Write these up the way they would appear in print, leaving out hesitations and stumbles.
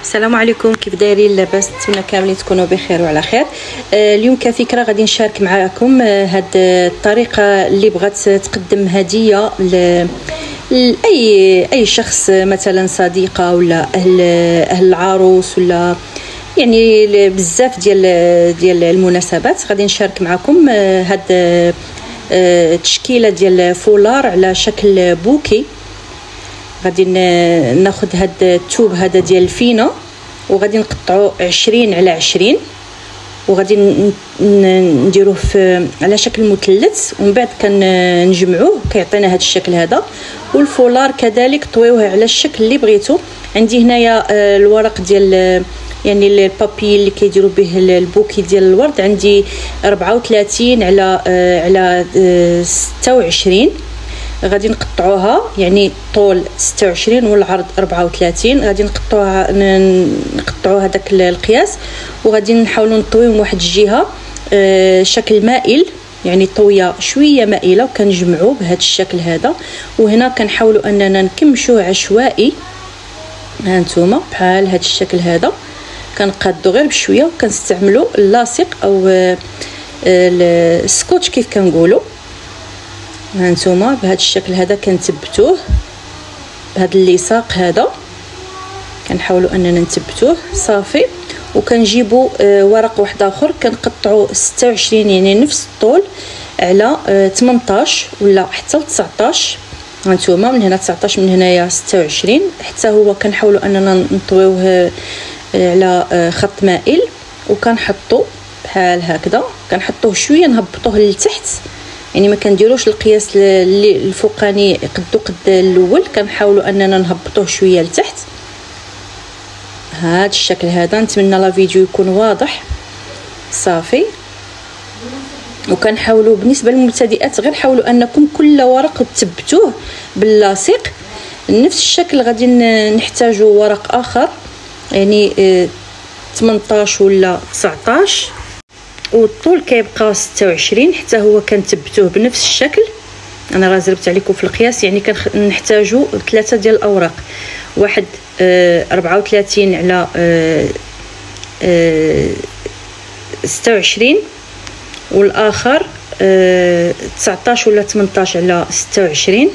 السلام عليكم، كيف دايرين؟ لاباس؟ نتمنى كاملين تكونوا بخير وعلى خير. اليوم كفكره غادي نشارك معكم هاد الطريقه اللي بغات تقدم هديه لاي شخص، مثلا صديقه ولا اهل العروس، ولا يعني بزاف ديال المناسبات. غادي نشارك معكم هاد تشكيله ديال فولار على شكل بوكي. غادي ناخذ هاد الثوب هذا ديال الفينه وغادي نقطعو 20 على 20، وغادي نديروه على شكل مثلث، ومن بعد كنجمعوه كيعطينا هذا الشكل هذا. والفولار كذلك طويوه على الشكل اللي بغيتو. عندي هنايا الورق ديال يعني البابي اللي كيديروا به البوكي ديال الورد، عندي 34 على 26. غادي نقطعوها، يعني طول 26 والعرض 34. غادي نقطعوا هذاك القياس، وغادي نحاولوا نطويو من واحد الجهه شكل مائل، يعني طويه شويه مائله، وكنجمعوه بهذا الشكل هذا. وهنا كنحاولوا اننا نكمشوه عشوائي. ها نتوما بحال هذا الشكل هذا، كنقادو غير بشويه، وكنستعملوا اللاصق او السكوتش كيف كنقولوا. ها نتوما بهذا الشكل هذا كنثبتوه بهذا اللصاق هذا، كنحاولوا اننا نثبتوه صافي. وكنجيبوا ورق واحد اخر كنقطعوا 26، يعني نفس الطول، على 18 ولا حتى 19. ها نتوما من هنا 19، من هنايا 26، حتى هو كنحاولوا اننا نطويوه على خط مائل، وكنحطوا بحال هكذا، كنحطوه شويه نهبطوه لتحت، يعني ما كنديروش القياس اللي الفوقاني قد الاول، كنحاولوا اننا نهبطوه شويه لتحت. هذا الشكل هذا. نتمنى لا فيديو يكون واضح صافي. وكنحاولوا بالنسبه للمبتدئات غير حاولوا انكم كل ورق تثبتوه باللاصق نفس الشكل. غادي نحتاجوا ورق اخر، يعني 18 ولا 19، والطول كيبقى 26، حتى هو كنثبتوه بنفس الشكل. انا راه زربت عليكم في القياس، يعني كنحتاجوا 3 ديال الاوراق، واحد 34 على 26، والاخر 19 ولا 18 على 26.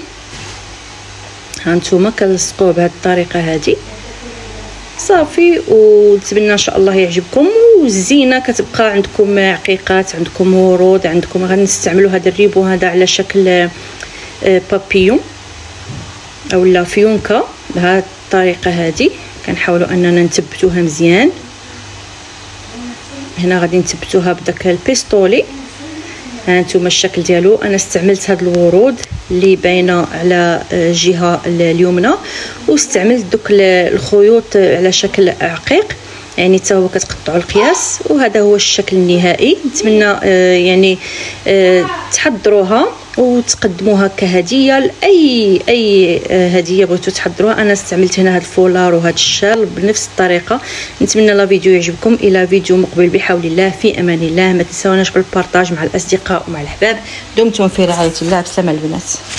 ها نتوما كنلصقوه بهذه الطريقه هذه صافي. ونتمنى ان شاء الله يعجبكم. والزينه كتبقى عندكم عقيقات، عندكم ورود، عندكم غنستعملوا هذا الريبو هذا على شكل بابيون او لا فيونكه بهذه الطريقه هذه. كنحاولوا اننا نثبتوها مزيان. هنا غادي نثبتوها بداك البيستولي. ها انتم الشكل ديالو. انا استعملت هاد الورود اللي باينه على الجهه اليمنى، واستعملت دوك الخيوط على شكل عقيق، يعني حتى هو كتقطعوا القياس. وهذا هو الشكل النهائي. نتمنى يعني تحضروها وتقدموها كهديه لاي هديه بغيتو تحضروها. انا استعملت هنا هذا الفولار وهذا الشال بنفس الطريقه. نتمنى لا فيديو يعجبكم. الى فيديو مقبل بحول الله، في امان الله. ما تنساوناش بالبارطاج مع الاصدقاء ومع الاحباب. دمتم في رعايه الله. بسلامه البنات.